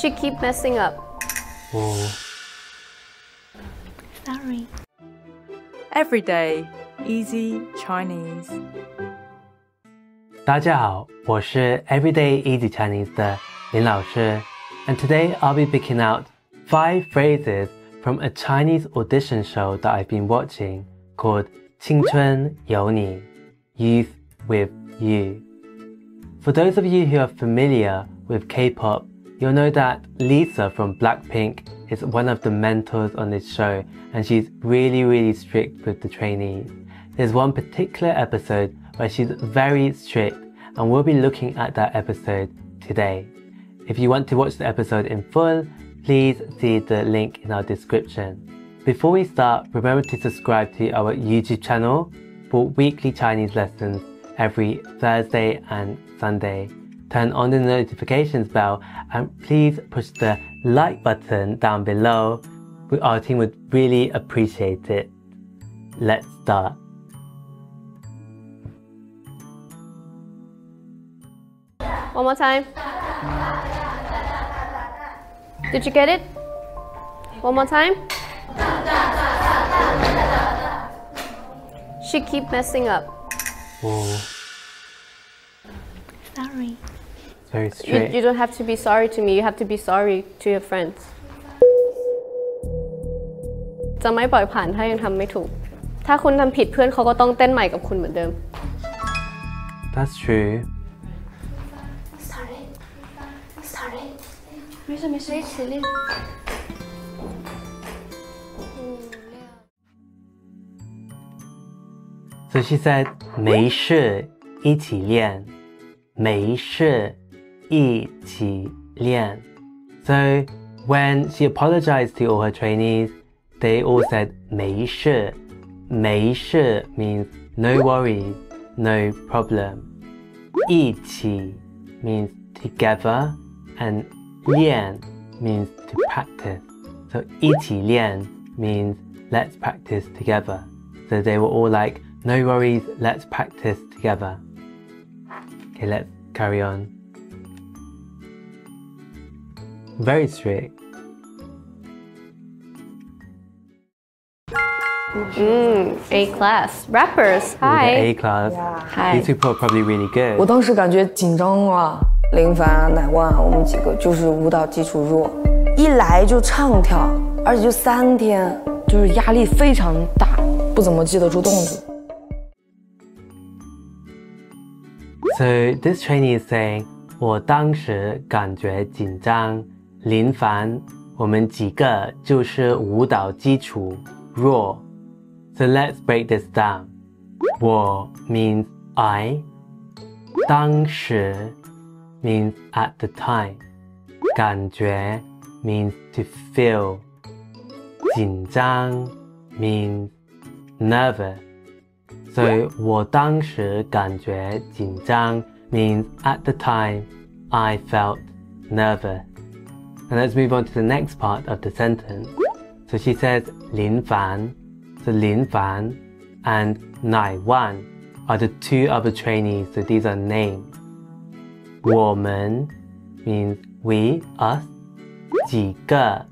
She keep messing up. Oh. Sorry. Everyday Easy Chinese. 大家好，我是 Everyday Easy Chinese 的林老师 and today I'll be picking out 5 phrases from a Chinese audition show that I've been watching called 青春有你 Youth with You. For those of you who are familiar with K-pop, you'll know that Lisa from Blackpink is one of the mentors on this show and she's really strict with the trainees. There's one particular episode where she's very strict and we'll be looking at that episode today. If you want to watch the episode in full, please see the link in our description. Before we start, remember to subscribe to our YouTube channel for weekly Chinese lessons every Thursday and Sunday. Turn on the notifications bell and please push the like button down below. Our team would really appreciate it. Let's start. One more time. Did you get it? One more time. She keep messing up. Oh. Sorry. Very strict. You don't have to be sorry to me. You have to be sorry to your friends. จะไม่ปล่อยผ่านถ้ายังทำไม่ถูก ถ้าคุณทำผิดเพื่อนเขาก็ต้องเต้นใหม่กับคุณเหมือนเดิม That's true. Sorry. ไม่ใช่ซีรีส์ So she said, 没事，一起练。没事，一起练。So when she apologized to all her trainees, they all said 没事。没事 means no worries, no problem. 一起 means together and 练 means to practice. So 一起练 means let's practice together. So they were all like, no worries, let's practice together. Okay, let's carry on. Very strict. A class. Rappers. The Hi. A class. Hi. These people are probably really 我 good. 当时感觉紧张啊，林凡、乃万，我们几个就是舞蹈基础弱，一来就唱跳，而且就3天，就是压力非常大，不怎么记得住动作。So this trainee is saying, 我当时感觉紧张。林凡，我们几个就是舞蹈基础弱。So let's break this down. 我 means I. 当时 means at the time. 感觉 means to feel. 紧张 means nervous. So 我当时感觉紧张 means at the time I felt nervous. And let's move on to the next part of the sentence. So she says 林凡. So 林凡 and 乃万 are the 2 other trainees, so these are names. 我们 means we, us. 几个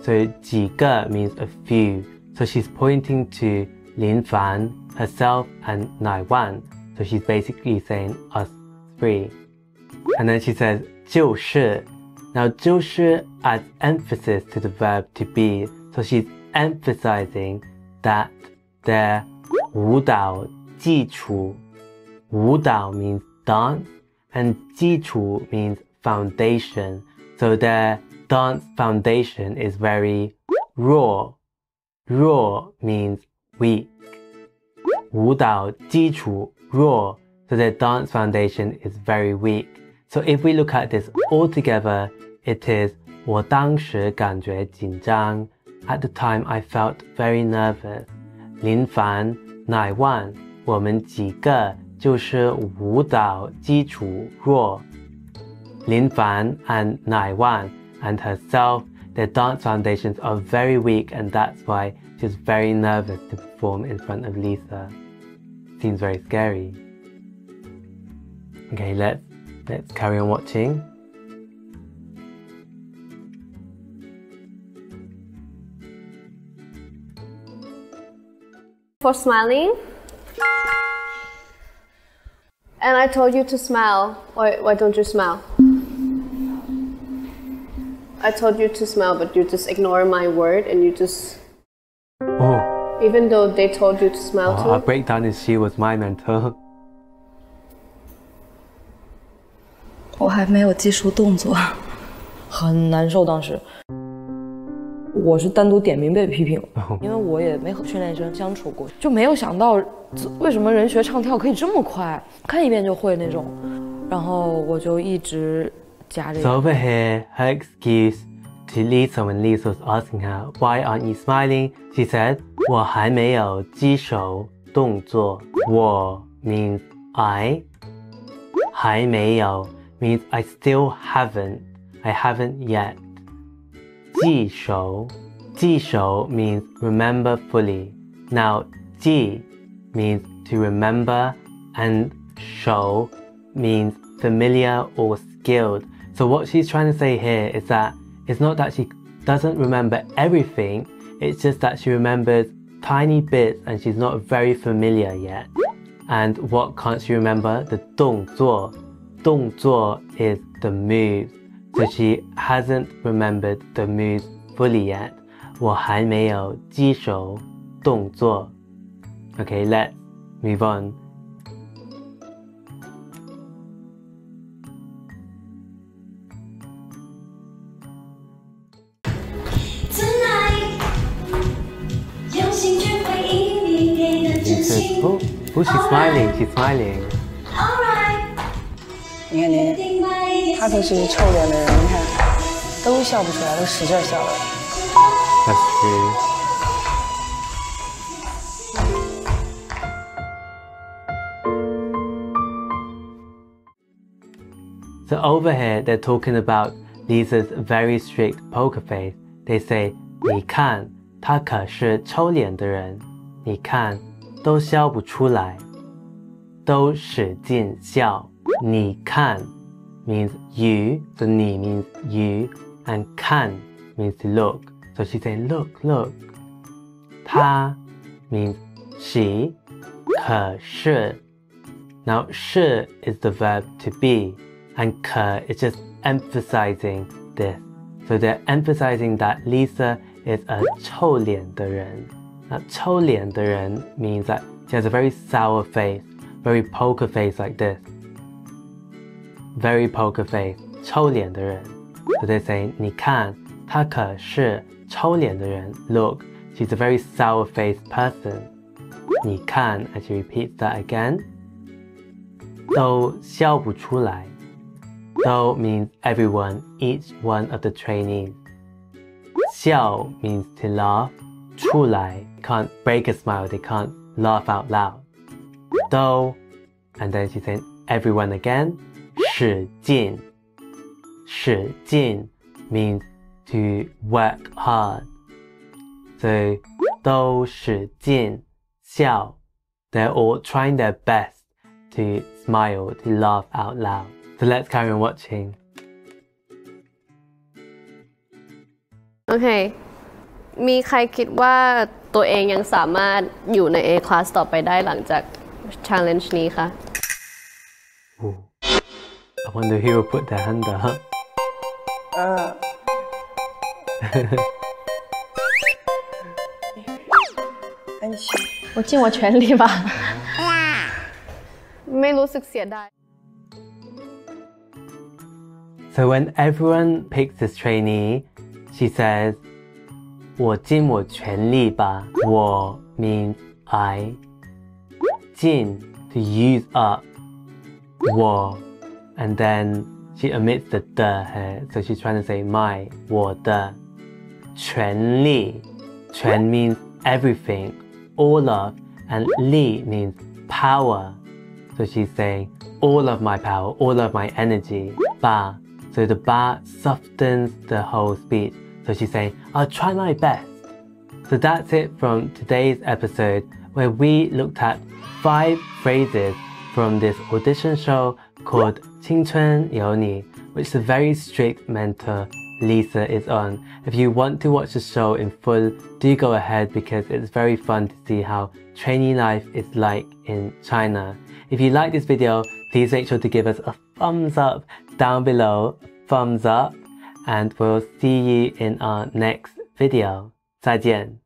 so 几个 means a few. So she's pointing to 林凡 herself and 乃万. So she's basically saying us 3. And then she says 就是. Now 就是 adds emphasis to the verb to be. So she's emphasizing that their 舞蹈基础. 舞蹈 means dance and 基础 means foundation. So their dance foundation is very raw. Raw means weak. 舞蹈基础弱 so their dance foundation is very weak. So if we look at this all together, it is 我当时感觉紧张 At the time I felt very nervous. 林凡、乃万，我们几个就是舞蹈基础弱。林凡 and 乃万 and herself, their dance foundations are very weak and that's why she's very nervous to perform in front of Lisa. Seems very scary. Okay, let's carry on watching. For smiling. And I told you to smile. Why don't you smile? I told you to smile, but you just ignore my word and you just... Oh, Even though they told you to smile our too. breakdown is she was my mentor. 我还没有记熟动作，很难受。当时我是单独点名被批评了，因为我也没和训练生相处过，就没有想到为什么人学唱跳可以这么快，看一遍就会那种。然后我就一直夹着。So over here, her excuse to Lisa when Lisa was asking her, "Why aren't you smiling?" She said, 我还没有记熟动作。我 means I. 还没有 means I still haven't. I haven't yet. 记熟 means remember fully. Now, 记 means to remember and 熟 means familiar or skilled. So what she's trying to say here is that it's not that she doesn't remember everything, it's just that she remembers tiny bits and she's not very familiar yet. And what can't she remember? The 动作. 动作 is the moves. So she hasn't remembered the moves fully yet. 我还没有记熟动作. Okay, let's move on. Oh, she's smiling, she's smiling. 你看你，他都是臭脸的人，你看都笑不出来，都使劲笑了。 That's true. So over here, they're talking about Lisa's very strict poker face. They say, 你看，他可是臭脸的人。你看，都笑不出来，都使劲笑。你看 means you, so 你 means you, and 看 means to look. So she's saying, look, look. 他 means she, 可是 Now, 是 is the verb to be, and 可 is just emphasizing this. So they're emphasizing that Lisa is a 臭脸的人. Now, 臭脸的人 means that she has a very sour face, very poker face like this. Very poker face, 臭脸的人. So they're saying, 你看，她可是臭脸的人. Look, she's a very sour-faced person. 你看, and she repeats that again. 都笑不出来. Do means everyone, each one of the trainees. 笑 means to laugh. 出来 can't break a smile, they can't laugh out loud. Do, and then she's saying everyone again. 使劲. 使劲 means to work hard. So, 都使劲笑. They're all trying their best to smile, to laugh out loud. So let's carry on watching. Okay. มีใครคิดว่าตัวเองยังสามารถอยู่ใน A class ต่อไปได้หลังจาก challenge นี้คะ Ooh. I wonder who will put their hand up. 我尽我全力吧。ไม่รู้สึกเสียดาย So when everyone picks this trainee, she says, 我尽我全力吧. 我 means I. 尽 to use up. 我 and then she omits the de here, so she's trying to say my, 我的. 全力 全 means everything, all of, and 力 means power. So she's saying all of my power, all of my energy. 吧 So the ba softens the whole speech. So she's saying, I'll try my best. So that's it from today's episode, where we looked at 5 phrases from this audition show called 青春有你, which the very strict mentor Lisa is on. If you want to watch the show in full, do go ahead because it's very fun to see how trainee life is like in China. If you like this video, please make sure to give us a thumbs up down below, thumbs up, and we'll see you in our next video. 再见。